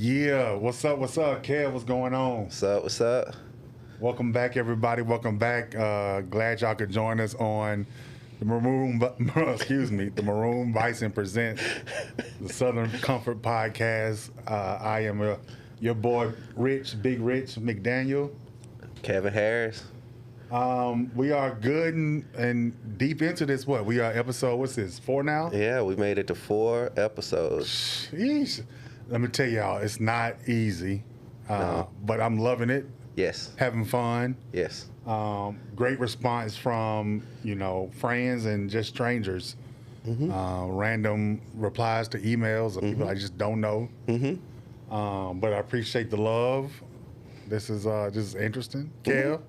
Yeah, what's up, Kev? What's going on? What's up? Welcome back, everybody. Welcome back. Glad y'all could join us on the the Maroon Bison presents the Southern Comfort Podcast. I am your boy, Big Rich McDaniel. Kevin Harris. We are good and deep into this. We are episode, what's this, 4 now? Yeah, we made it to 4 episodes. Sheesh. Let me tell y'all, it's not easy, No. but I'm loving it. Yes. Having fun. Yes. Great response from, friends and just strangers. Random replies to emails of people I just don't know. But I appreciate the love. This is interesting. Kev?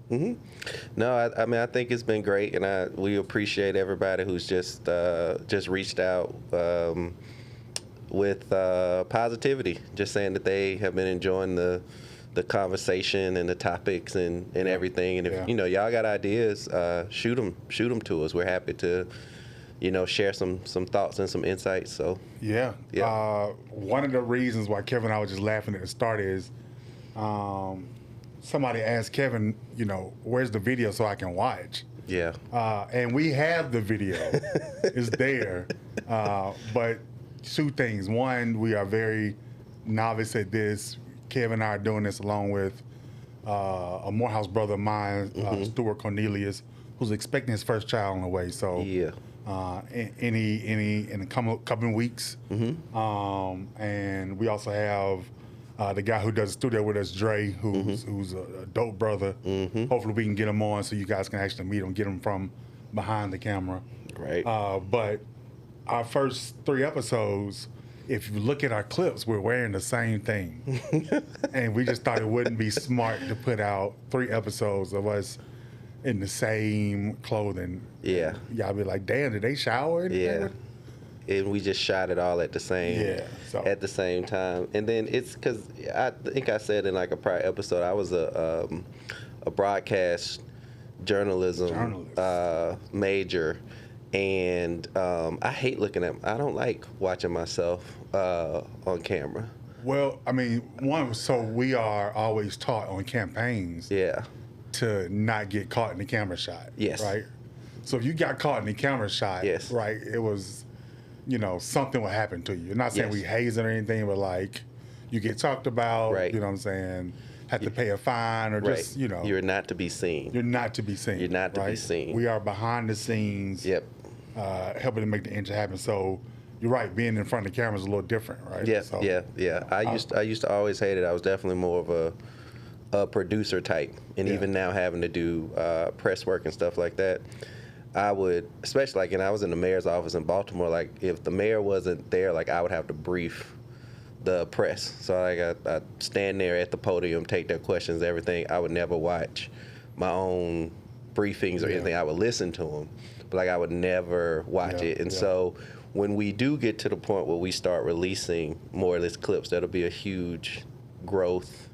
No, I mean, I think it's been great, and we appreciate everybody who's just reached out with positivity, just saying that they have been enjoying the conversation and the topics and everything. And if y'all got ideas, shoot them to us. We're happy to share some thoughts and some insights. So yeah. One of the reasons why Kevin and I were just laughing at the start is somebody asked Kevin, where's the video so I can watch? Yeah. And we have the video. It's there. But two things. One, we are very novice at this. Kevin and I are doing this along with a Morehouse brother of mine, Stuart Cornelius, who's expecting his first child on the way. So Yeah. in a couple weeks. And we also have the guy who does the studio with us, Dre, who's a dope brother. Hopefully we can get him on so you guys can actually meet him, get him from behind the camera. Right. But our first 3 episodes, if you look at our clips, we're wearing the same thing. And we just thought it wouldn't be smart to put out 3 episodes of us in the same clothing. Yeah. Y'all be like, damn, did they shower? Yeah. And we just shot it all at the same at the same time. And then it's because I think I said in like a prior episode, I was a broadcast journalism major. And I hate looking at. I don't like watching myself on camera. Well, I mean, so we are always taught on campaigns to not get caught in the camera shot. Yes. Right? So if you got caught in the camera shot, right, it was, something would happen to you. You're not saying we hazing or anything, but like you get talked about, right. You know what I'm saying? Have to pay a fine or just, You're not to be seen. You're not to be seen. You're not to be seen. We are behind the scenes. Yep. Helping to make the engine happen. So you're right, being in front of the camera is a little different, right? Yeah, so, yeah. I used to always hate it. I was definitely more of a producer type, and even now having to do press work and stuff like that, I would, especially like, and I was in the mayor's office in Baltimore. Like, if the mayor wasn't there, like I would have to brief the press. So like I stand there at the podium, take their questions, everything. I would never watch my own briefings or anything. I would listen to them. But like I would never watch it. And so when we do get to the point where we start releasing more of these clips, that'll be a huge growth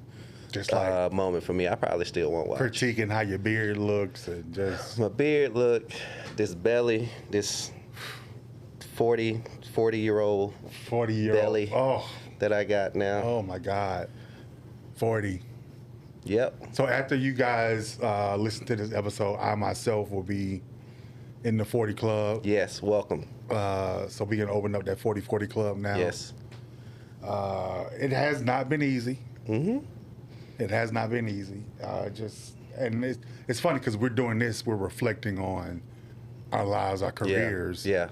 just like moment for me. I probably still won't watch. Critiquing how your beard looks and just my beard look, this belly, this 40-year-old belly that I got now. Oh my God. 40. Yep. So after you guys listen to this episode, I myself will be in the 40 club. Yes, welcome. So we can open up that 40-40 club now. Yes. It has not been easy. It has not been easy. And it's funny because we're doing this, we're reflecting on our lives, our careers. Yeah.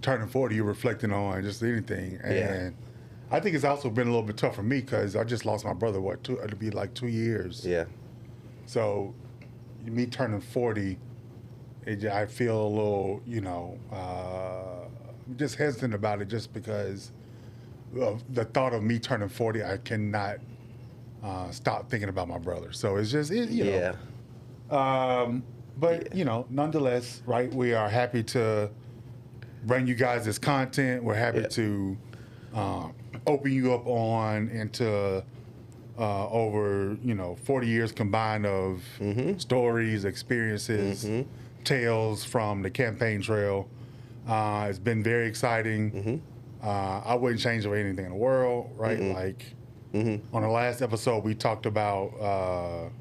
Turning 40, you're reflecting on just anything. And I think it's also been a little bit tough for me because I just lost my brother, it'll be like 2 years. Yeah. So me turning 40, I feel a little, just hesitant about it just because of the thought of me turning 40, I cannot stop thinking about my brother. So it's just, but, nonetheless, right, we are happy to bring you guys this content. We're happy to open you up on into over, 40 years combined of stories, experiences, tales from the campaign trail. It's been very exciting. I wouldn't change it for anything in the world, right? Like, On the last episode, we talked about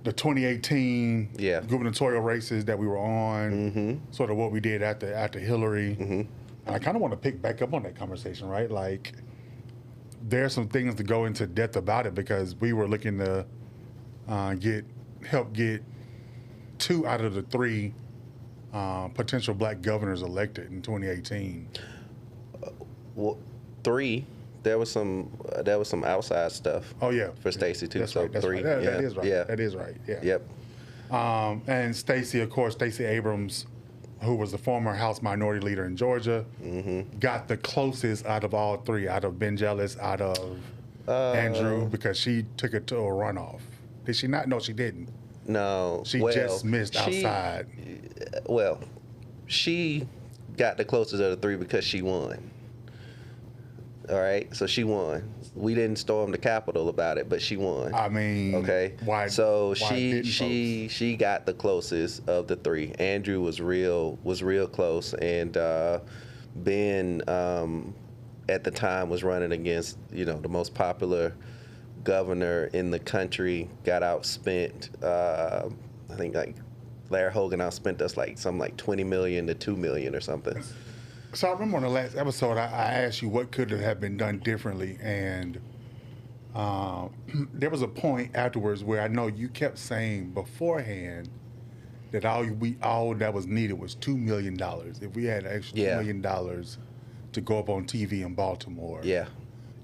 the 2018 gubernatorial races that we were on, sort of what we did after Hillary. And I kind of want to pick back up on that conversation, right? Like, there's some things to go into depth about it because we were looking to help get 2 out of the 3 potential black governors elected in 2018. Well, 3. There was some outside stuff. Oh yeah, for Stacey too. That's so right. That's 3. Right. That yeah. is right. Yeah. That is right. Yeah. Yep. And Stacey, of course, Stacey Abrams, who was the former House Minority Leader in Georgia, got the closest out of all 3, out of Ben Jealous, out of Andrew, because she took it to a runoff. Did she not? No, she didn't. No. She just missed outside. Well, she got the closest of the 3 because she won. All right, so she won. We didn't storm the Capitol about it, but she won. I mean, okay. Why? So why she got the closest of the 3. Andrew was real close, and Ben at the time was running against the most popular governor in the country. Got outspent. I think like Larry Hogan outspent us like $20 million to $2 million or something. So I remember on the last episode, I asked you what could have been done differently, and there was a point afterwards where I know you kept saying beforehand that all that was needed was $2 million. If we had an extra $2 million to go up on TV in Baltimore,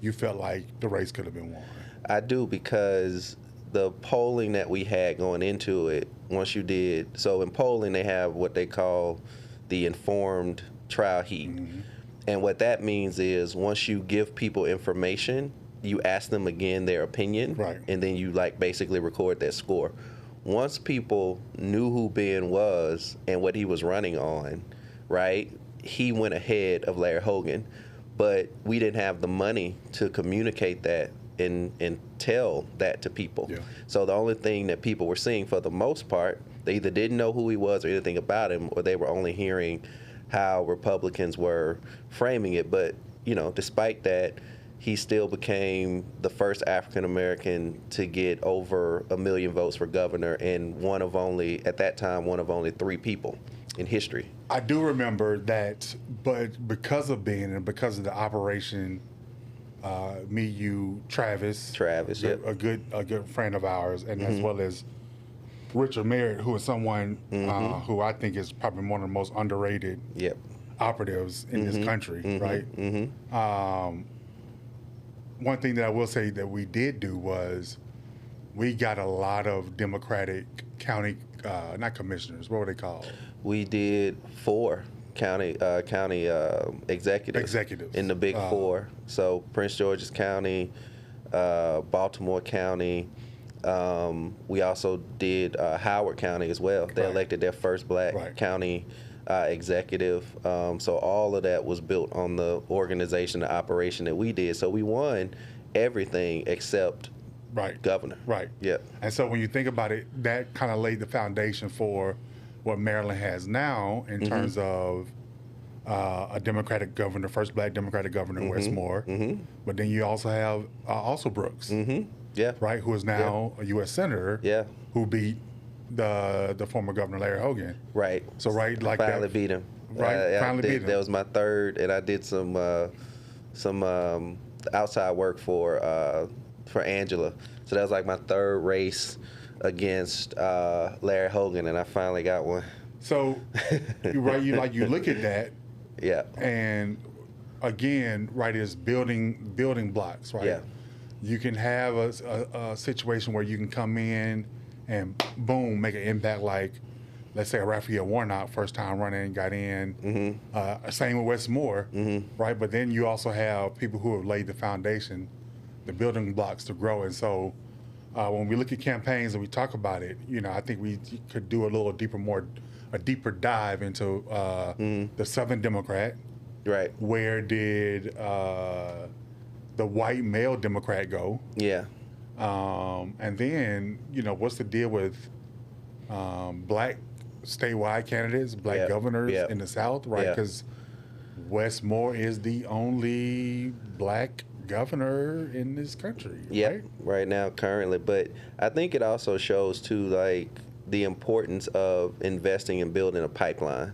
you felt like the race could have been won. I do, because the polling that we had going into it, once you did, so in polling they have what they call the informed trial heat. And what that means is once you give people information, you ask them again their opinion, and then you basically record that score. Once people knew who Ben was and what he was running on, right, he went ahead of Larry Hogan. But we didn't have the money to communicate that and tell that to people. So the only thing that people were seeing, for the most part, they either didn't know who he was or anything about him, or they were only hearing how Republicans were framing it. But despite that, he still became the first African American to get over 1 million votes for governor, and at that time one of only 3 people in history. I do remember that, but because of Ben and because of the operation, me, you, Travis, a good friend of ours, and as well as Richard Merritt, who is someone who I think is probably one of the most underrated operatives in this country, right? One thing that I will say that we did do was we got a lot of Democratic county, not commissioners, what were they called? We did 4 county executives in the big 4. So Prince George's County, Baltimore County. We also did Howard County as well. They elected their first black county executive. So all of that was built on the organization, the operation that we did. So we won everything except governor. Yeah. And so when you think about it, that kind of laid the foundation for what Maryland has now in terms of a Democratic governor, first black Democratic governor in Westmore. But then you also have also Brooks. Right, who is now a U.S. Senator, who beat the former Governor Larry Hogan. So like finally beat him. Finally beat him. That was my 3rd, and I did some outside work for Angela. So that was like my 3rd race against Larry Hogan, and I finally got one. So you look at that, and again, is building blocks, right? You can have a situation where you can come in and boom, make an impact, like let's say Raphael Warnock, first time running, got in. Same with Westmore, right? But then you also have people who have laid the foundation, the building blocks to grow. And so when we look at campaigns and we talk about it, I think we could do a deeper dive into the Southern Democrat. Where did the white male Democrat go? And then, what's the deal with black statewide candidates, black governors in the South, right? Because Westmore is the only black governor in this country. Yeah, right now, currently. But I think it also shows too, like, the importance of investing and building a pipeline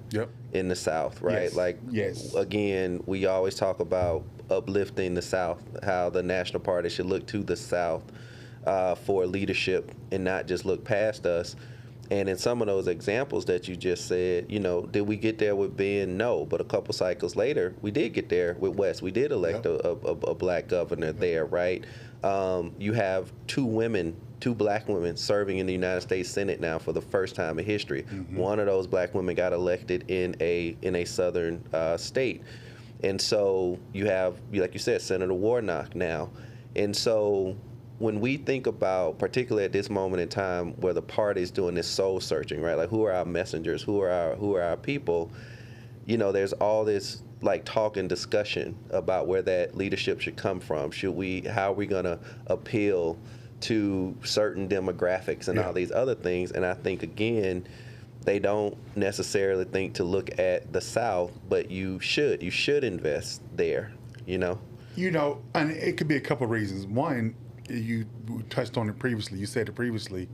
in the South, right? Yes. Like, again, we always talk about uplifting the South, how the National Party should look to the South for leadership and not just look past us. And in some of those examples that you just said, you know, did we get there with Ben? No. But a couple cycles later, we did get there with West. We did elect a black governor there, right? You have two black women serving in the United States Senate now for the first time in history. One of those black women got elected in a southern state. And so you have, like you said, Senator Warnock now. And so when we think about, particularly at this moment in time where the party is doing this soul searching, right? Like, who are our messengers? Who are our people? You know, there's all this like talk and discussion about where that leadership should come from. How are we going to appeal to certain demographics and all these other things? And I think, again, they don't necessarily think to look at the South, but you should invest there, you know? You know, and it could be a couple of reasons. One, you touched on it previously. You said it previously.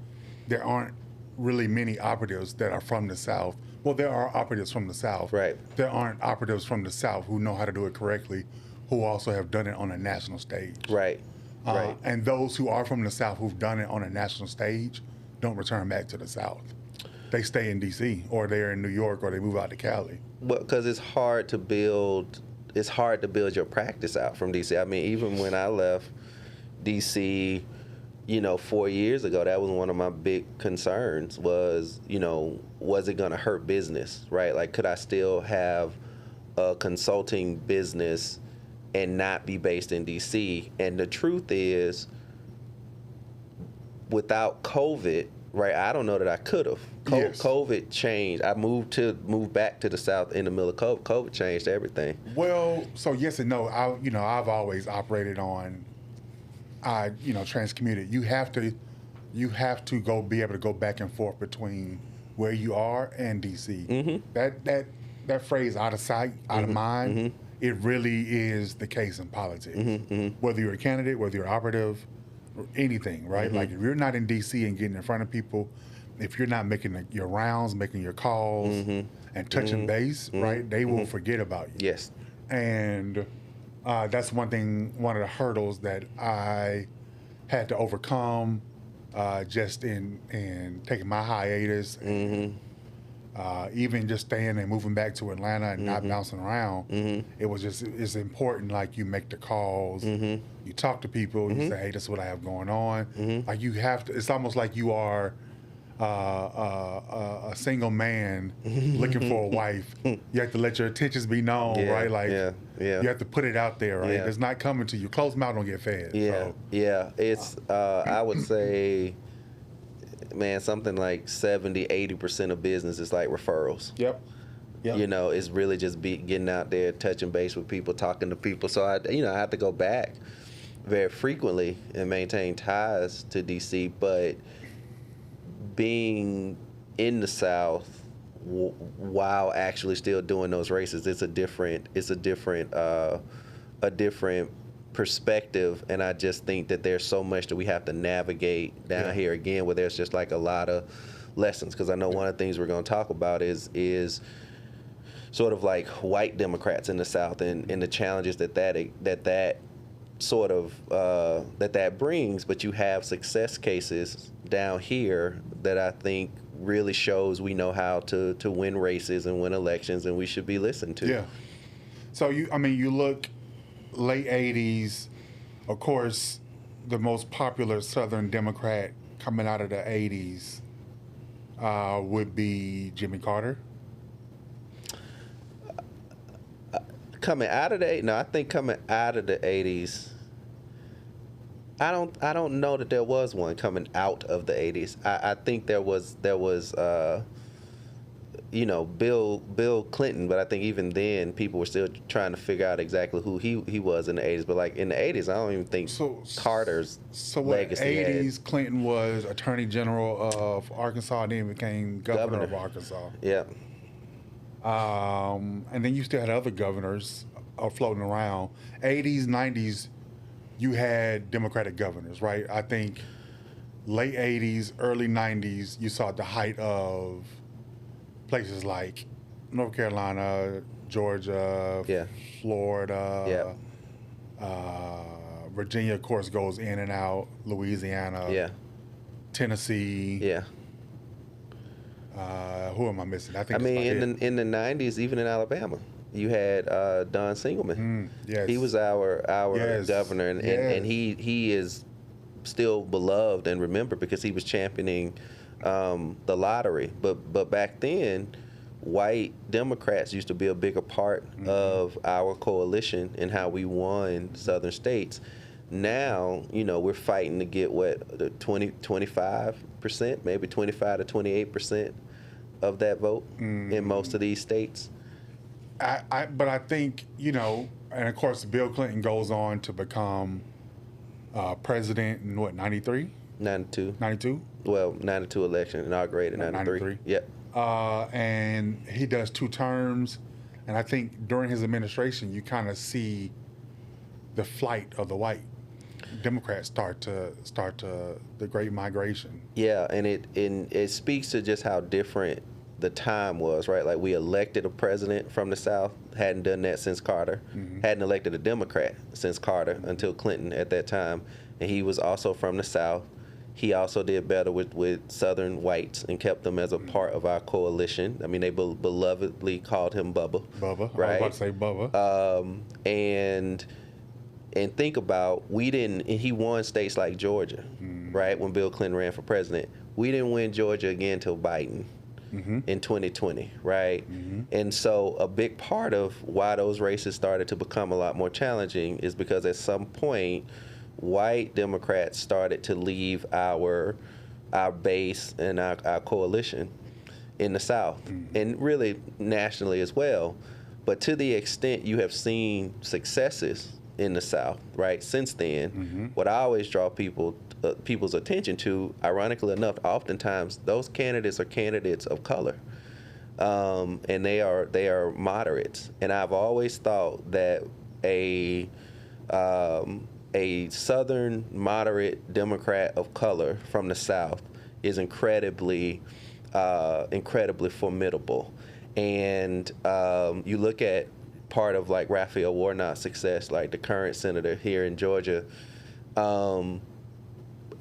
There aren't really many operatives that are from the South. Well, there are operatives from the South. Right. There aren't operatives from the South who know how to do it correctly, who also have done it on a national stage. Right. Right. And those who are from the South who've done it on a national stage don't return back to the South. They stay in D.C. or they're in New York or they move out to Cali. Well, because it's hard to build your practice out from D.C. I mean, even when I left D.C., you know, 4 years ago, that was one of my big concerns was, you know, was it going to hurt business, right? Like, could I still have a consulting business and not be based in D.C.? And the truth is, without COVID, right, I don't know that I could have. COVID changed. I moved back to the South in the middle of COVID. COVID changed everything. Well, so yes and no. I've always operated on transcommuted. You have to be able to go back and forth between where you are and DC. That phrase, out of sight, out of mind, it really is the case in politics. Whether you're a candidate, whether you're operative, or anything, right? Like, if you're not in DC and getting in front of people, if you're not making your rounds, making your calls, and touching base, right, they will forget about you. Yes. And that's one of the hurdles that I had to overcome just in taking my hiatus. And, even just staying and moving back to Atlanta and not bouncing around, it's important, like, you make the calls, you talk to people, you say, hey, this is what I have going on. Like, you have to, it's almost like you are a single man looking for a wife. You have to let your intentions be known, right? Like, you have to put it out there, right? It's not coming to you. Closed mouth don't get fed. It's I would say, man, something like 70-80% of business is like referrals. Yep. You know, it's really just getting out there, touching base with people, talking to people. So I have to go back very frequently and maintain ties to DC, but being in the South while actually still doing those races, it's a different perspective. And I just think that there's so much that we have to navigate down here again, where there's just like a lot of lessons. Because I know one of the things we're going to talk about is sort of like white Democrats in the South and the challenges that sort of that brings. But you have success cases down here that I think really shows we know how to win races and win elections, and we should be listened to. Yeah. So you look late 80s, of course, the most popular Southern Democrat coming out of the 80s would be Jimmy Carter. Coming out of the 80s, I don't know that there was one coming out of the 80s. I think there was Bill Clinton, but I think even then people were still trying to figure out exactly who he was in the 80s. But like in the 80s, I don't even think Carter's legacy 80s, Clinton was Attorney General of Arkansas, and then became governor of Arkansas. Yeah. And then you still had other governors floating around. 80s, 90s, you had Democratic governors, right? I think late 80s, early 90s, you saw the height of places like North Carolina, Georgia, Yeah. Florida, Virginia, of course, goes in and out, Louisiana, Yeah. Tennessee. Yeah. Who am I missing? I I think mean, it's in the '90s, even in Alabama, you had Don Singleman. yes. He was our Yes. governor, and he is still beloved and remembered because he was championing the lottery. But back then, white Democrats used to be a bigger part of our coalition and how we won southern states. Now, you know, we're fighting to get the 25%, maybe 25 to 28% of that vote in most of these states. But I think, you know, and of course, Bill Clinton goes on to become president in what, 93? 92. 92? Well, 92 election, inaugurated 93. Yep. And he does 2 terms. And I think during his administration, you kind of see the flight of the white Democrats start to the Great Migration. Yeah, and it speaks to just how different the time was, right? Like, we elected a president from the South, hadn't done that since Carter, hadn't elected a Democrat since Carter until Clinton at that time, and he was also from the South. He also did better with Southern whites and kept them as a part of our coalition. I mean, they belovedly called him Bubba. Bubba, right? I was about to say Bubba. And think about, he won states like Georgia, right, when Bill Clinton ran for president. We didn't win Georgia again until Biden in 2020, right? And so a big part of why those races started to become a lot more challenging is because at some point, white Democrats started to leave our base and our coalition in the South, and really nationally as well. But to the extent you have seen successes in the South, right, since then, what I always draw people's attention to, ironically enough, oftentimes those candidates are candidates of color, and they are moderates. And I've always thought that a Southern moderate Democrat of color from the South is incredibly formidable. And you look at part of like Raphael Warnock's success, like the current senator here in Georgia,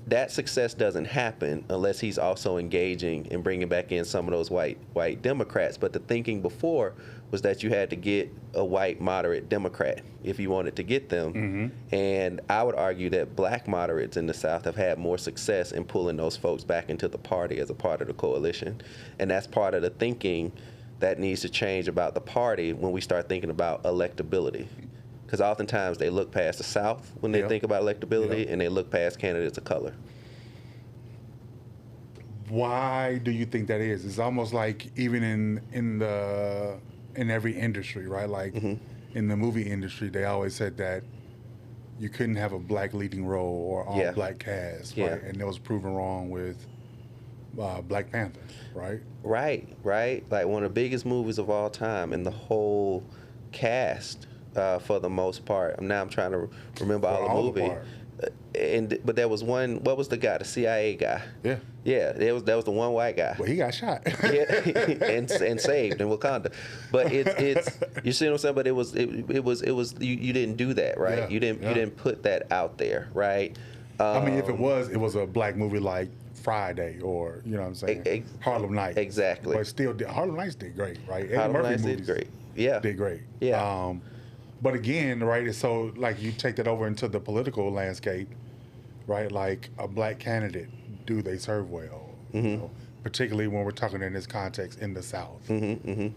that success doesn't happen unless he's also engaging and bringing back in some of those white Democrats. But the thinking before was that you had to get a white moderate Democrat if you wanted to get them. And I would argue that black moderates in the South have had more success in pulling those folks back into the party as a part of the coalition. And that's part of the thinking that needs to change about the party when we start thinking about electability. Because oftentimes they look past the South when they think about electability, and they look past candidates of color. Why do you think that is? It's almost like even in every industry, right? Like in the movie industry, they always said that you couldn't have a black leading role or all black cast, right? And that was proven wrong with Black Panther, right? Right. Like one of the biggest movies of all time, and the whole cast, for the most part. Now I'm trying to remember all the movie. But there was one. What was the guy? The CIA guy. Yeah. That was the one white guy. Well, he got shot. and saved in Wakanda. But it's you see what I'm saying. But it was you didn't do that, right? Yeah, you didn't put that out there, right? I mean, if it was a black movie like Friday or, you know what I'm saying, Harlem Nights. Exactly. But still, Harlem Nights did great, right? Harlem Nights did great. Yeah. Did great. Yeah. But again, right, so like you take that over into the political landscape, right? Like a black candidate, do they serve well? You know, particularly when we're talking in this context in the South,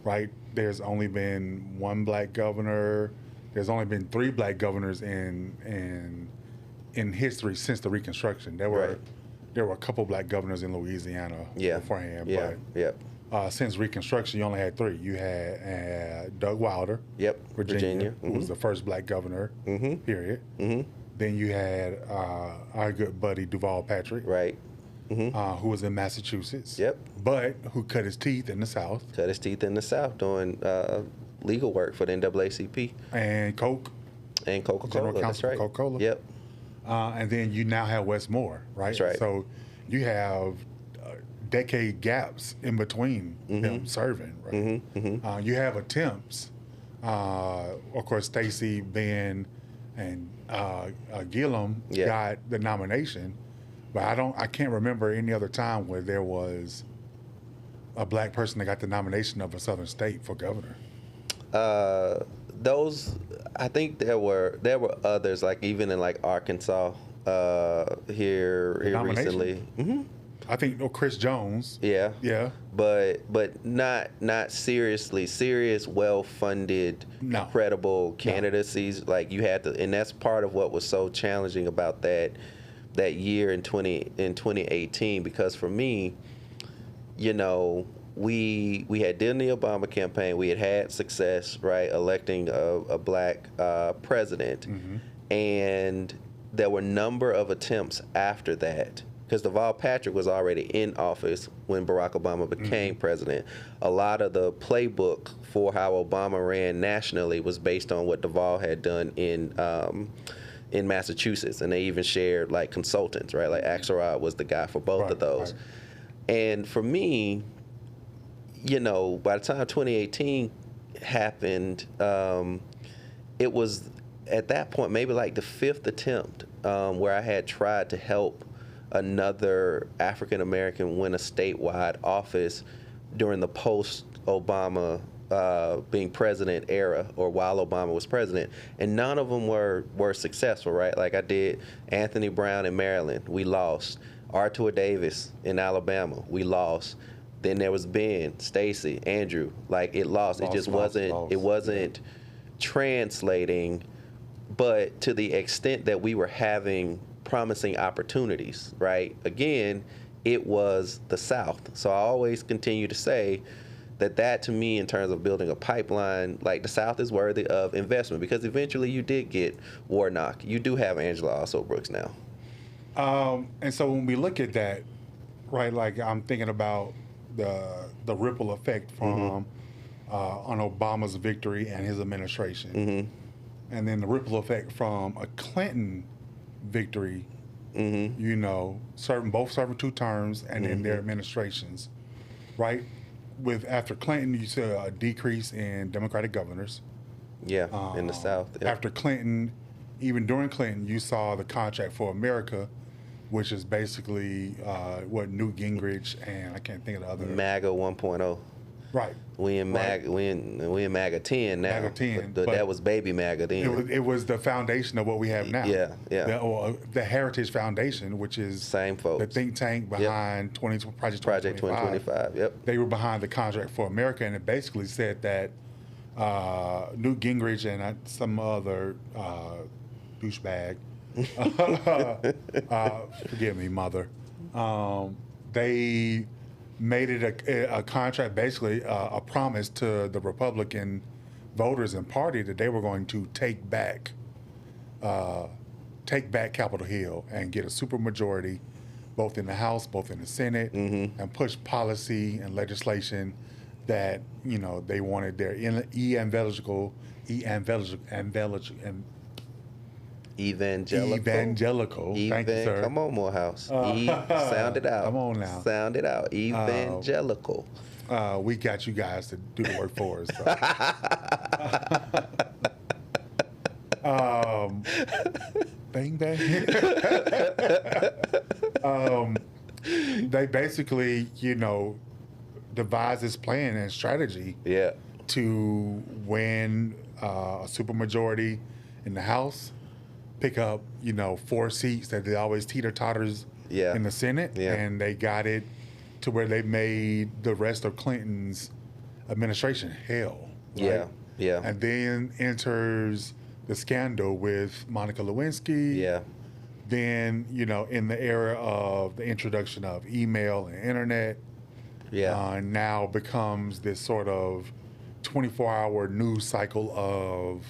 right? There's only been one black governor. There's only been 3 black governors in history since the Reconstruction. There were a couple black governors in Louisiana beforehand, but since Reconstruction, you only had 3. You had Doug Wilder, Virginia, who was the first black governor, period. Then you had our good buddy Duval Patrick, who was in Massachusetts, but who cut his teeth in the South. Doing legal work for the NAACP. And Coke. And Coca-Cola, General that's Counsel right. for Coca-Cola. Yep. and then you now have Westmore, right? That's right. So you have decade gaps in between them serving, right? You have attempts. Of course, Stacey, Ben, and Gillum got the nomination, but I can't remember any other time where there was a black person that got the nomination of a southern state for governor. I think there were others, like even in like Arkansas here recently. I think Chris Jones. Yeah. Yeah. But not serious, well-funded, credible candidacies. Like you had to, and that's part of what was so challenging about that year in 2018. Because for me, you know, we had done the Obama campaign. We had success, right, electing a black president, and there were a number of attempts after that. Because Deval Patrick was already in office when Barack Obama became president. A lot of the playbook for how Obama ran nationally was based on what Deval had done in Massachusetts, and they even shared like consultants, right? Like Axelrod was the guy for both of those. Right. And for me, you know, by the time 2018 happened, it was at that point maybe like the 5th attempt where I had tried to help another African American win a statewide office during the post-Obama being president era, or while Obama was president, and none of them were successful, right? Like I did Anthony Brown in Maryland, we lost. Arthur Davis in Alabama, we lost. Then there was Ben, Stacey, Andrew, like it lost. It just wasn't translating, but to the extent that we were having promising opportunities, right? Again, it was the South. So I always continue to say that to me, in terms of building a pipeline, like the South is worthy of investment, because eventually you did get Warnock. You do have Angela Also Brooks now. And so when we look at that, right, like I'm thinking about the ripple effect from on Obama's victory and his administration, and then the ripple effect from a Clinton victory, you know, both serving 2 terms, and then their administrations, right? After Clinton, you saw a decrease in Democratic governors. Yeah, in the South. Yeah. After Clinton, even during Clinton, you saw the Contract for America, which is basically what Newt Gingrich and I can't think of the other. MAGA 1.0. Right. We in MAGA 10 now. MAGA 10. But that was baby MAGA then. It was the foundation of what we have now. Yeah. The Heritage Foundation, which is same folks. The think tank behind Project 2025. Yep. They were behind the Contract for America, and it basically said that Newt Gingrich and some other douchebag, forgive me, mother, they made it a contract, basically a promise to the Republican voters and party that they were going to take back Capitol Hill and get a supermajority, both in the House, both in the Senate, and push policy and legislation that, you know, they wanted their evangelical. Thank you, sir. Come on, Morehouse. Sound it out. Come on now. Sound it out. Evangelical. We got you guys to do the work for us. So. Bang bang. They basically, you know, devised this plan and strategy. Yeah. To win a supermajority in the House, pick up, you know, 4 seats that they always teeter-totters in the Senate, and they got it to where they made the rest of Clinton's administration hell. Right? Yeah. And then enters the scandal with Monica Lewinsky. Yeah. Then, you know, in the era of the introduction of email and internet, now becomes this sort of 24-hour news cycle of,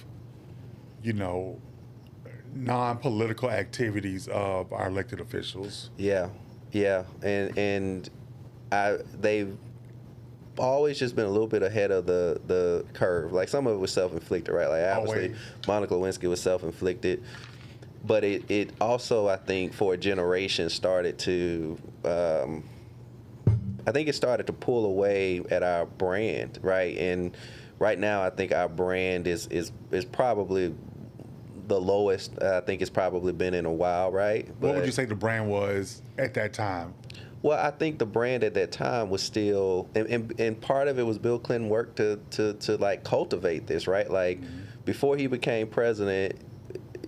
you know, non-political activities of our elected officials. And they've always just been a little bit ahead of the curve. Like some of it was self-inflicted, right? Like obviously Monica Lewinsky was self-inflicted. but it also, I think, for a generation started to, I think it started to pull away at our brand, right? And right now, I think our brand is probably the lowest I think it's probably been in a while, right? What would you say the brand was at that time? Well, I think the brand at that time was still, and part of it was Bill Clinton worked to like cultivate this, right? Like before he became president,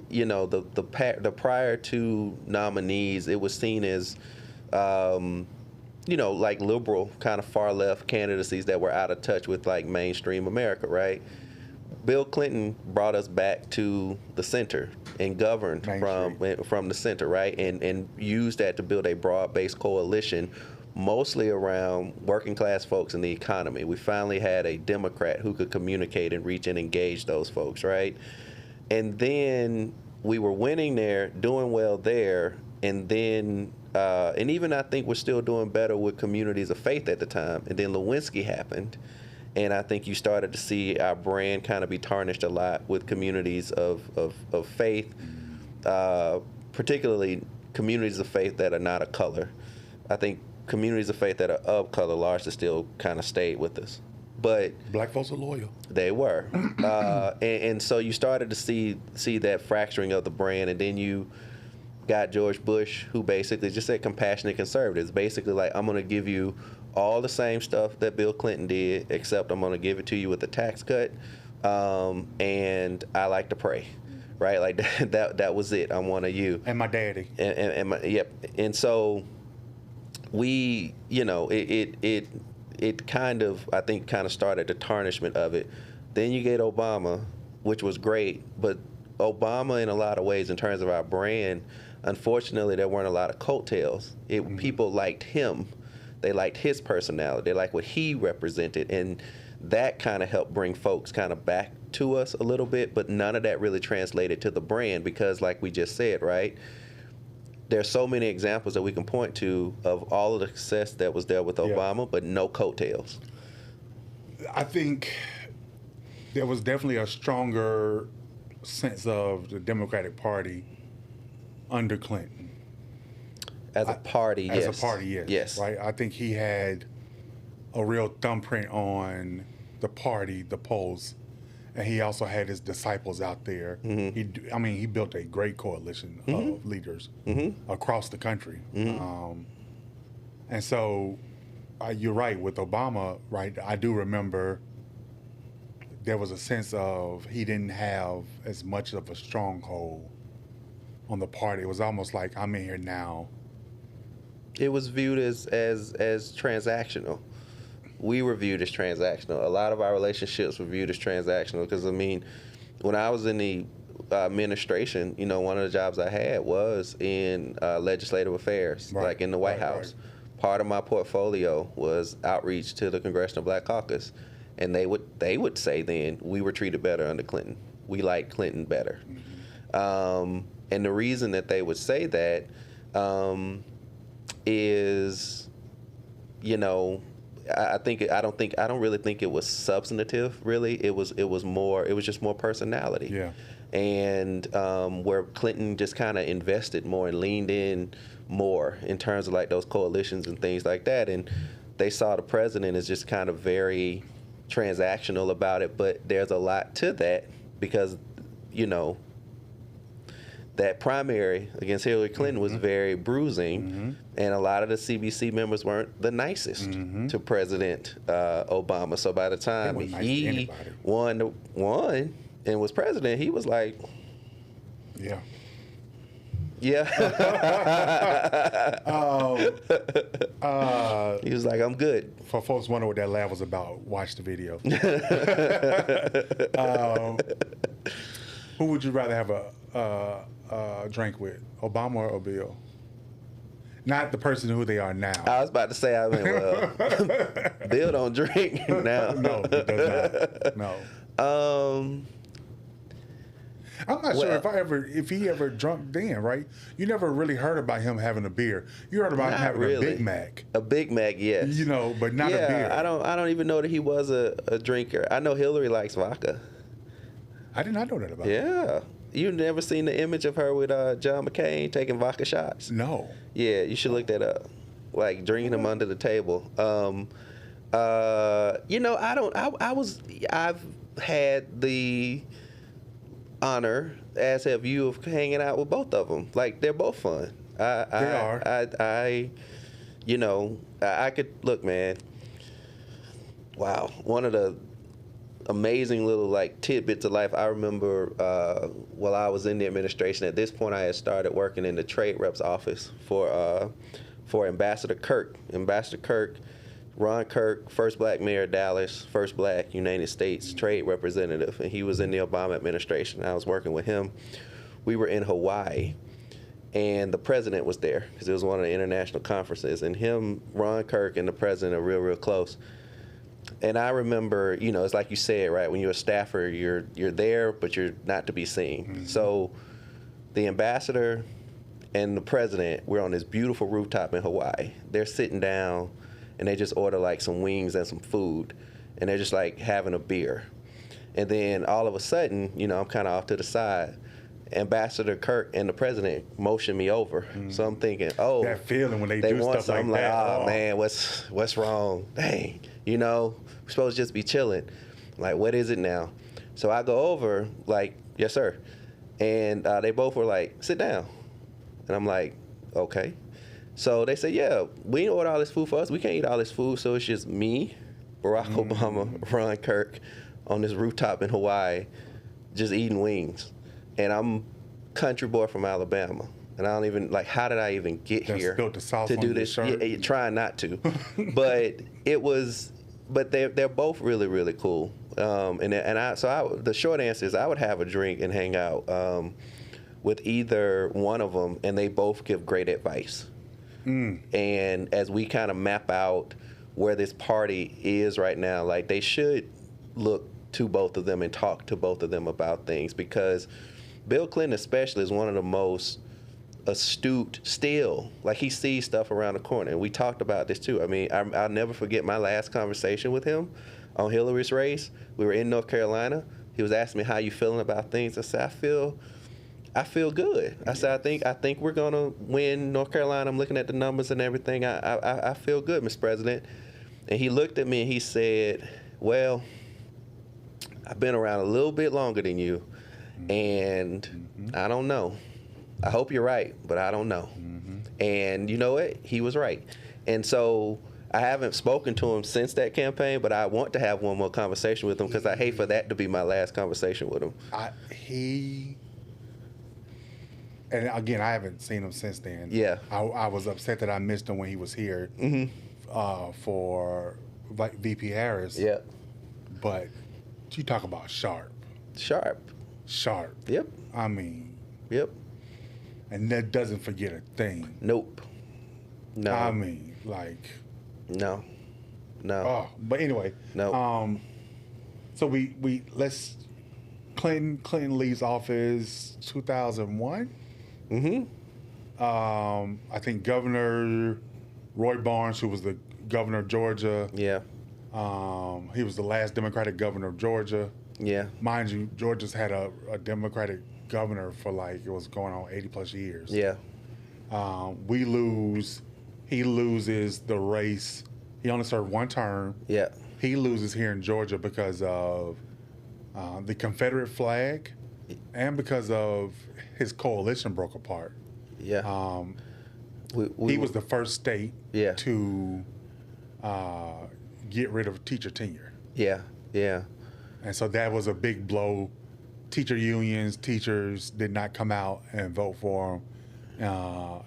you know, the prior two nominees, it was seen as, you know, like liberal kind of far left candidacies that were out of touch with like mainstream America, right? Bill Clinton brought us back to the center and governed from the center, right? And used that to build a broad-based coalition, mostly around working class folks in the economy. We finally had a Democrat who could communicate and reach and engage those folks, right? And then we were winning there, doing well there, and then, and even I think we're still doing better with communities of faith at the time. And then Lewinsky happened. And I think you started to see our brand kind of be tarnished a lot with communities of faith, particularly communities of faith that are not of color. I think communities of faith that are of color largely still kind of stayed with us. But black folks are loyal. They were. And so you started to see that fracturing of the brand, and then you got George Bush, who basically just said compassionate conservatives. Basically like, I'm going to give you all the same stuff that Bill Clinton did, except I'm going to give it to you with a tax cut, and I like to pray, right? Like that was it. I'm one of you. And my daddy. And my, yep. And so we, you know, it kind of, I think, kind of started the tarnishment of it. Then you get Obama, which was great, but Obama in a lot of ways, in terms of our brand, unfortunately, there weren't a lot of coattails. People liked him. They liked his personality. They liked what he represented. And that kind of helped bring folks kind of back to us a little bit, but none of that really translated to the brand because, like we just said, right, there's so many examples that we can point to of all of the success that was there with Obama, but no coattails. I think there was definitely a stronger sense of the Democratic Party under Clinton. As a party, yes. As a party, yes. Yes. Right? I think he had a real thumbprint on the party, the polls, and he also had his disciples out there. He built a great coalition of leaders across the country. And so you're right, with Obama, right, I do remember there was a sense of he didn't have as much of a stronghold on the party. It was almost like, I'm in here now. It was viewed as transactional. We were viewed as transactional. A lot of our relationships were viewed as transactional because, I mean, when I was in the administration, you know, one of the jobs I had was in legislative affairs, like in the White House. Part of my portfolio was outreach to the Congressional Black Caucus, and they would say then we were treated better under Clinton. We liked Clinton better, and the reason that they would say that is, you know, I don't really think it was substantive. Really, it was just more personality. Yeah. And where Clinton just kind of invested more and leaned in more in terms of like those coalitions and things like that. And they saw the president as just kind of very transactional about it. But there's a lot to that because, you know, that primary against Hillary Clinton was very bruising, and a lot of the CBC members weren't the nicest to President Obama. So by the time he won and was president, he was like, yeah. He was like, I'm good. For folks wondering what that laugh was about, watch the video. Who would you rather have a drink with, Obama or Bill? Not the person who they are now. I was about to say, I mean, well, Bill don't drink now. No, he does not. No. I'm not sure if he ever drunk then, right? You never really heard about him having a beer. You heard about him having a Big Mac. A Big Mac, yes. You know, but not a beer. I don't even know that he was a drinker. I know Hillary likes vodka. I did not know that about him. Yeah. You never seen the image of her with John McCain taking vodka shots? No. Yeah, you should look that up. Like drinking them under the table. You know, I've had the honor, as have you, of hanging out with both of them. Like they're both fun. They are. You know, I could look, man. Wow, one of the amazing little like tidbits of life. I remember while I was in the administration. At this point, I had started working in the trade reps office for Ambassador Kirk. Ambassador Kirk, Ron Kirk, first black mayor of Dallas, first black United States trade representative, and he was in the Obama administration. I was working with him. We were in Hawaii, and the president was there because it was one of the international conferences. And him, Ron Kirk, and the president are real, real close. And I remember, you know, it's like you said, right? When you're a staffer, you're there, but you're not to be seen. Mm-hmm. So the ambassador and the president, we're on this beautiful rooftop in Hawaii. They're sitting down, and they just order like some wings and some food, and they're just like having a beer. And then all of a sudden, you know, I'm kind of off to the side. Ambassador Kirk and the president motion me over. Mm-hmm. So I'm thinking, oh, that feeling when they do want stuff something like that. Oh man, what's wrong? Dang, you know, we're supposed to just be chilling. Like, what is it now? So I go over, like, yes sir, and they both were like, sit down, and I'm like, okay. So they said, yeah, we didn't order all this food for us. We can't eat all this food, so it's just me, Barack Obama, Ron Kirk, on this rooftop in Hawaii, just eating wings. And I'm country boy from Alabama, and I don't even like. How did I even get here to do this? Yeah, trying not to, but it was. But they're both really, really cool. The short answer is I would have a drink and hang out with either one of them, and they both give great advice. And as we kind of map out where this party is right now, like they should look to both of them and talk to both of them about things, because Bill Clinton especially is one of the most astute still. Like he sees stuff around the corner, and we talked about this too. I mean, I'll never forget my last conversation with him on Hillary's race. We were in North Carolina. He was asking me, how you feeling about things? I said, I feel good. I said, I think we're gonna win North Carolina. I'm looking at the numbers and everything. I feel good, Mr. President. And he looked at me and he said, well, I've been around a little bit longer than you, and I don't know. I hope you're right, but I don't know. And you know what? He was right. And so I haven't spoken to him since that campaign, but I want to have one more conversation with him, because I hate for that to be my last conversation with him. And again, I haven't seen him since then. Yeah. I was upset that I missed him when he was here for VP Harris. Yeah. But you talk about sharp. Yep. I mean. Yep. And that doesn't forget a thing. Nope. No. I mean, like. No. Oh, but anyway. No. So let's. Clinton leaves office 2001. I think Governor Roy Barnes, who was the governor of Georgia. Yeah. He was the last Democratic governor of Georgia. Yeah. Mind you, Georgia's had a Democratic governor for like, it was going on 80 plus years. Yeah. We lose. He loses the race. He only served one term. Yeah. He loses here in Georgia because of the Confederate flag and because of his coalition broke apart. Yeah. He was the first state Yeah. to get rid of teacher tenure. Yeah. Yeah. And so that was a big blow. Teacher unions, teachers did not come out and vote for him.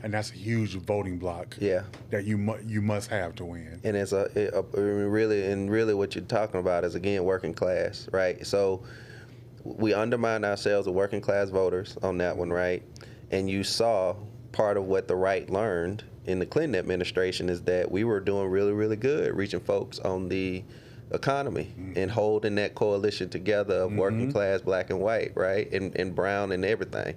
And that's a huge voting block. Yeah. That you must have to win. And it's really what you're talking about is, again, working class, right? So we undermine ourselves with working class voters on that one, right? And you saw part of what the right learned in the Clinton administration is that we were doing really, really good reaching folks on the economy and holding that coalition together of working class, black and white, right? And brown and everything.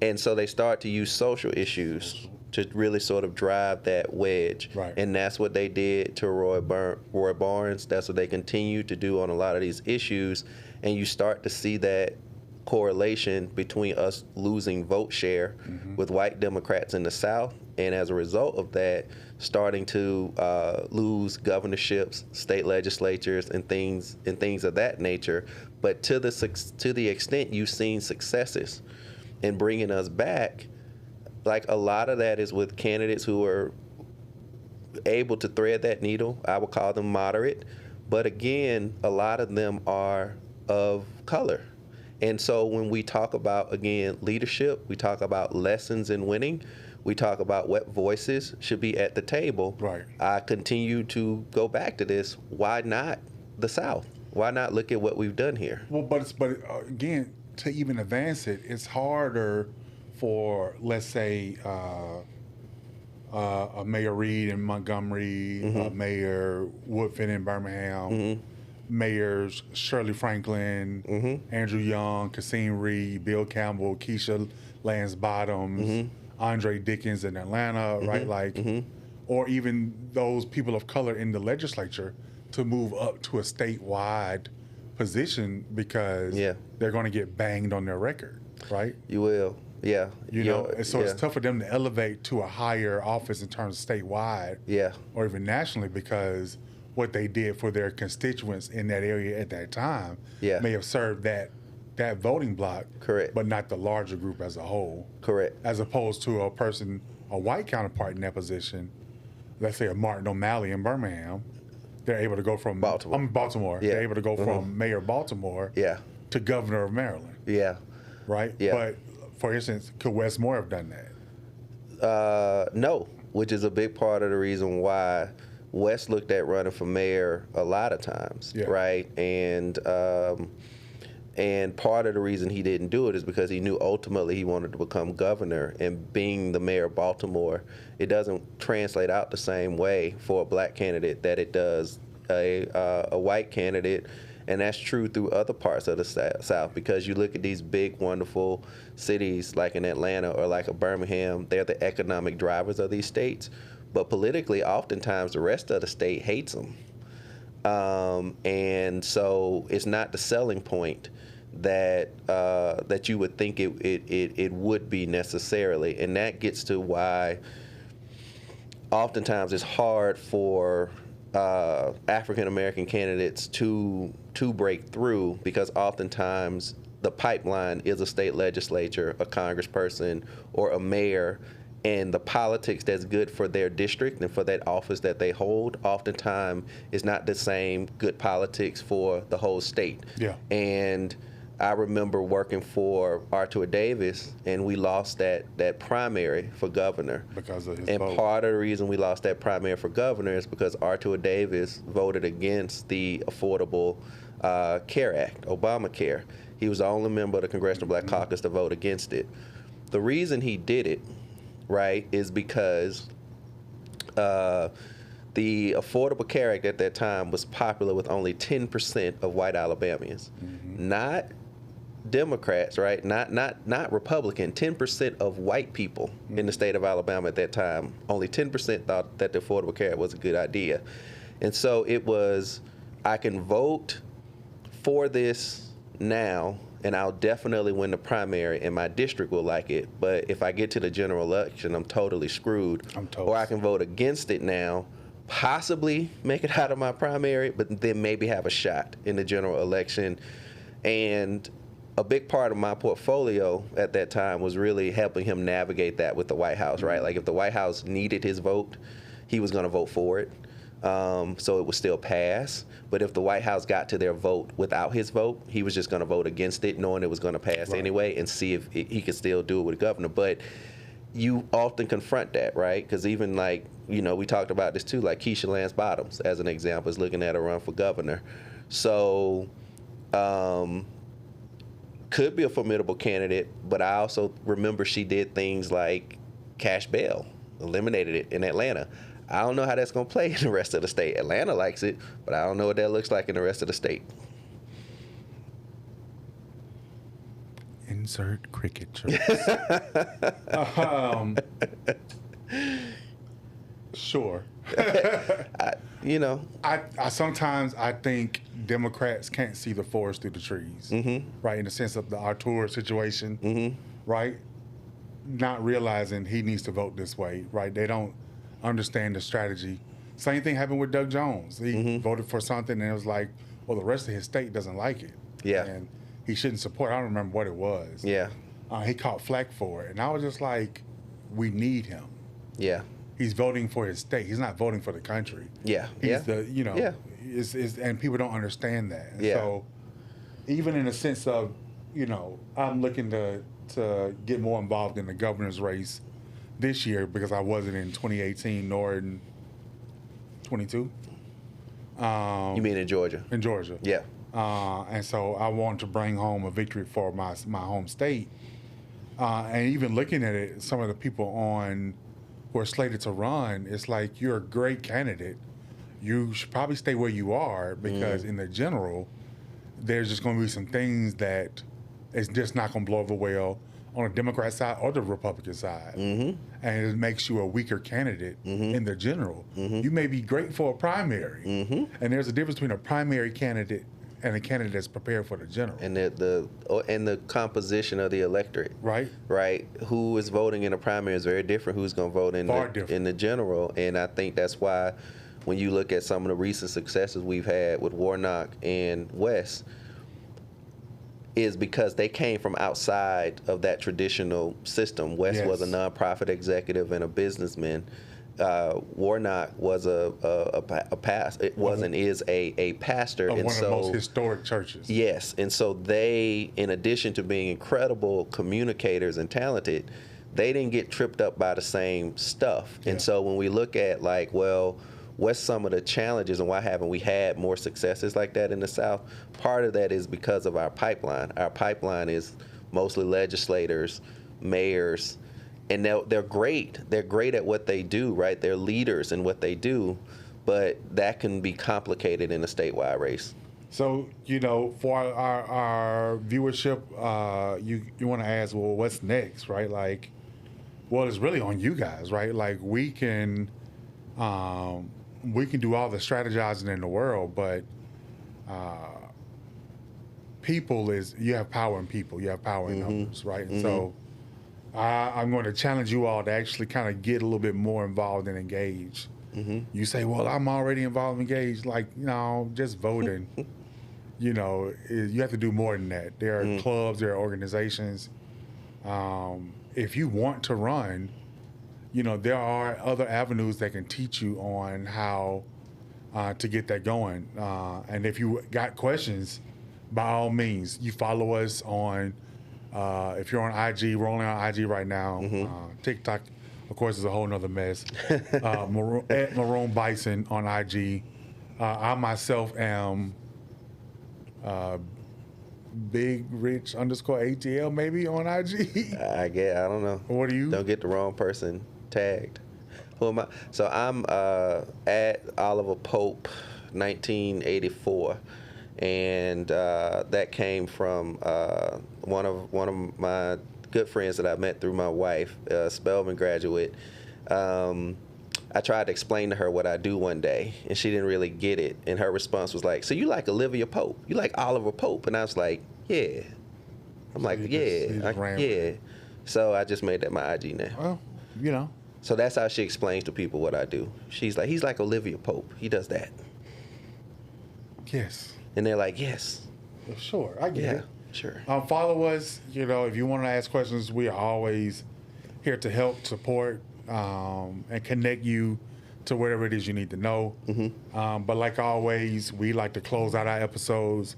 And so they start to use social issues to really sort of drive that wedge. Right. And that's what they did to Roy Barnes. That's what they continue to do on a lot of these issues. And you start to see that correlation between us losing vote share with white Democrats in the South, and as a result of that, starting to lose governorships, state legislatures, and things of that nature. But to the extent you've seen successes in bringing us back, like a lot of that is with candidates who are able to thread that needle. I would call them moderate, but again, a lot of them are of color. And so when we talk about, again, leadership, we talk about lessons in winning, we talk about what voices should be at the table. Right. I continue to go back to this. Why not the South? Why not look at what we've done here? Well, but again, to even advance it, it's harder for, let's say, a Mayor Reed in Montgomery, Mayor Woodfin in Birmingham, Mayors Shirley Franklin, Andrew Young, Kasim Reed, Bill Campbell, Keisha Lance Bottoms, Andre Dickens in Atlanta, right? Like, or even those people of color in the legislature to move up to a statewide position because they're going to get banged on their record, right? You will. Yeah. You know, and so it's tough for them to elevate to a higher office in terms of statewide or even nationally because what they did for their constituents in that area at that time may have served that voting block, correct, but not the larger group as a whole. Correct. As opposed to a white counterpart in that position, let's say a Martin O'Malley in Birmingham, they're able to go from Baltimore. They're able to go from Mayor of Baltimore to Governor of Maryland. Right? But for instance, could Wes Moore have done that? No, which is a big part of the reason why Wes looked at running for mayor a lot of times, right? And part of the reason he didn't do it is because he knew ultimately he wanted to become governor. And being the mayor of Baltimore, it doesn't translate out the same way for a black candidate that it does a white candidate. And that's true through other parts of the South, because you look at these big, wonderful cities like in Atlanta or like a Birmingham, they're the economic drivers of these states. But politically, oftentimes the rest of the state hates them. And so it's not the selling point that you would think it would be necessarily. And that gets to why oftentimes it's hard for African-American candidates to break through, because oftentimes the pipeline is a state legislature, a congressperson, or a mayor, and the politics that's good for their district and for that office that they hold oftentimes is not the same good politics for the whole state. And I remember working for Arthur Davis, and we lost that primary for governor. Because of his and vote. Part of the reason we lost that primary for governor is because Arthur Davis voted against the Affordable Care Act, Obamacare. He was the only member of the Congressional Black Caucus to vote against it. The reason he did it, right, is because the Affordable Care Act at that time was popular with only 10% of white Alabamians. Not Democrats, right? Not Republican. 10% of white people in the state of Alabama at that time, only 10% thought that the Affordable Care Act was a good idea. And so it was, I can vote for this now, and I'll definitely win the primary, and my district will like it. But if I get to the general election, I'm totally screwed. I'm toast. Or I can vote against it now, possibly make it out of my primary, but then maybe have a shot in the general election. And a big part of my portfolio at that time was really helping him navigate that with the White House, right? Like if the White House needed his vote, he was going to vote for it. So it would still pass. But if the White House got to their vote without his vote, he was just going to vote against it, knowing it was going to pass anyway, and see if he could still do it with the governor. But you often confront that, right? Because even like, you know, we talked about this too, like Keisha Lance Bottoms, as an example, is looking at a run for governor. So could be a formidable candidate, but I also remember she did things like cash bail, eliminated it in Atlanta. I don't know how that's going to play in the rest of the state. Atlanta likes it, but I don't know what that looks like in the rest of the state. Insert cricket jokes. Sure. You know, I sometimes I think Democrats can't see the forest through the trees, right? In the sense of the Artur situation, right? Not realizing he needs to vote this way, right? They don't understand the strategy. Same thing happened with Doug Jones. He voted for something, and it was like, well, the rest of his state doesn't like it. Yeah. And he shouldn't support. I don't remember what it was. Yeah. He caught flack for it, and I was just like, we need him. Yeah. He's voting for his state. He's not voting for the country. Yeah. He's the, Yeah. And people don't understand that. And Yeah. so even in the sense of, I'm looking to get more involved in the governor's race this year because I wasn't in 2018 nor in 22. You mean in Georgia? In Georgia. Yeah. And so I wanted to bring home a victory for my home state. And even looking at it, some of the people who are slated to run, it's like, you're a great candidate. You should probably stay where you are because in the general, there's just going to be some things that it's just not going to blow over well on the Democrat side or the Republican side. And it makes you a weaker candidate in the general. You may be great for a primary. And there's a difference between a primary candidate and a candidate that's prepared for the general. And the composition of the electorate. Right. Right. Who is voting in a primary is very different. Who's going to vote in the general. And I think that's why when you look at some of the recent successes we've had with Warnock and West, is because they came from outside of that traditional system. West was a nonprofit executive and a businessman. Warnock was a pastor. It was and is a pastor. Of and one so, of the most historic churches. Yes, and so they, in addition to being incredible communicators and talented, they didn't get tripped up by the same stuff. And so when we look at what's some of the challenges and why haven't we had more successes like that in the South? Part of that is because of our pipeline. Our pipeline is mostly legislators, mayors, and they're great. They're great at what they do, right? They're leaders in what they do, but that can be complicated in a statewide race. So, for our viewership, you want to ask, well, what's next, right? Like, well, it's really on you guys, right? Like, we can do all the strategizing in the world, but you have power in people. You have power in numbers, right? And so I'm going to challenge you all to actually kind of get a little bit more involved and engaged. You say, well, I'm already involved and engaged. Like, no, just voting. You have to do more than that. There are clubs, there are organizations. If you want to run, there are other avenues that can teach you on how to get that going. And if you got questions, by all means, you follow us on, if you're on IG, we're only on IG right now. TikTok, of course, is a whole nother mess. At Maroon Bison on IG. I myself am Big Rich _ATL maybe on IG. I don't know. What are you? Don't get the wrong person tagged. Who am I? So I'm at Oliver Pope 1984, and that came from one of my good friends that I met through my wife, a Spelman graduate. I tried to explain to her what I do one day, and she didn't really get it. And her response was like, "So you like Olivia Pope? You like Oliver Pope?" And I was like, "Yeah." I'm like, "Yeah." So I just made that my IG now. Well, So that's how she explains to people what I do. She's like, "He's like Olivia Pope. He does that." Yes. And they're like, "Yes." Sure, I get it. Sure. Follow us. If you want to ask questions, we are always here to help, support, and connect you to whatever it is you need to know. But like always, we like to close out our episodes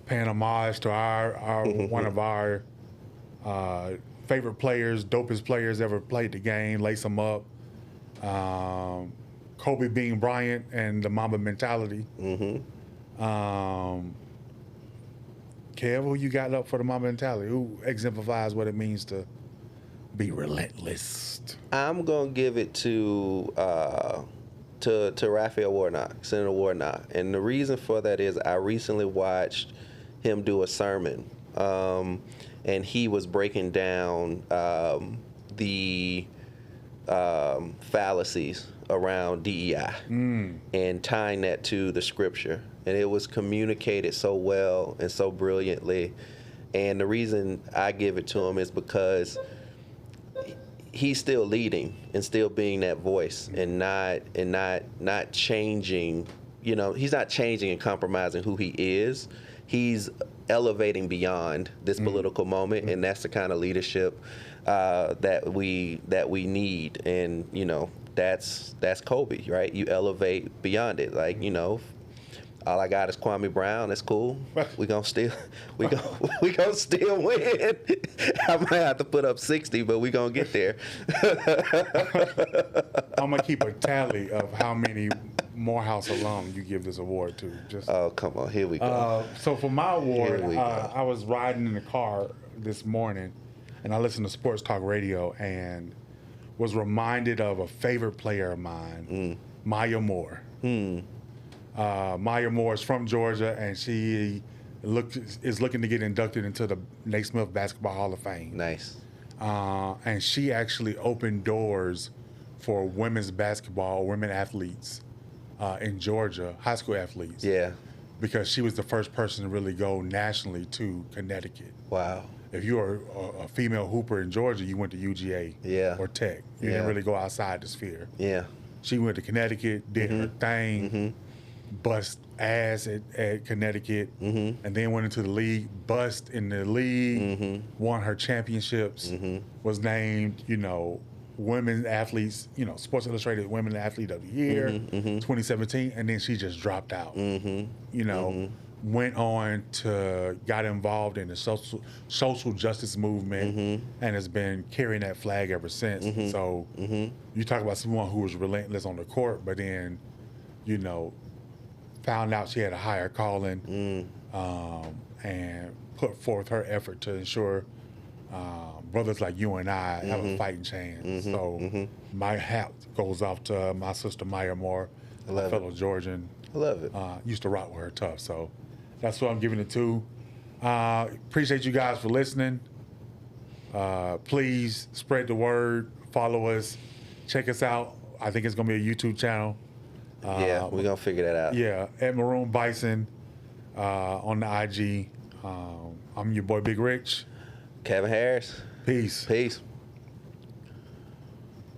paying homage to our one of our favorite players, dopest players ever played the game. Lace them up. Kobe Bean Bryant and the Mamba Mentality. Kev, who you got up for the Mamba Mentality? Who exemplifies what it means to be relentless? I'm gonna give it to Raphael Warnock, Senator Warnock, and the reason for that is I recently watched him do a sermon, and he was breaking down the fallacies around DEI and tying that to the scripture. And it was communicated so well and so brilliantly. And the reason I give it to him is because he's still leading and still being that voice and not changing. You know, he's not changing and compromising who he is. He's elevating beyond this political moment, and that's the kind of leadership that we need. And you know, that's Kobe, right? You elevate beyond it. Like, you know, all I got is Kwame Brown. That's cool. We gonna still win. I might have to put up 60, but we gonna get there. I'm gonna keep a tally of how many Morehouse alum you give this award to. Just Oh, come on, here we go. so for my award, Here we go. I was riding in the car this morning, and I listened to sports talk radio and was reminded of a favorite player of mine, Maya Moore. Maya Moore is from Georgia, and she is looking to get inducted into the Naismith Basketball Hall of Fame. Nice. And she actually opened doors for women's basketball, women athletes in Georgia, high school athletes. Yeah. Because she was the first person to really go nationally to Connecticut. Wow. If you were a female hooper in Georgia, you went to UGA or Tech. You didn't really go outside the sphere. Yeah. She went to Connecticut, did her thing, bust ass at Connecticut, and then went into the league, bust in the league, won her championships, was named, you know, women athletes, you know, Sports Illustrated Women Athlete of the Year, 2017, and then she just dropped out. You know, went on to got involved in the social justice movement and has been carrying that flag ever since. So you talk about someone who was relentless on the court, but then, you know, found out she had a higher calling and put forth her effort to ensure brothers like you and I have a fighting chance. So my hat goes off to my sister Maya Moore, a fellow Georgian. I love it. Used to rock with her tough. So that's what I'm giving it to. Appreciate you guys for listening. Please spread the word. Follow us. Check us out. I think it's going to be a YouTube channel. Yeah, we're going to figure that out. Yeah, at Maroon Bison on the IG. I'm your boy Big Rich. Kevin Harris. Peace. Peace.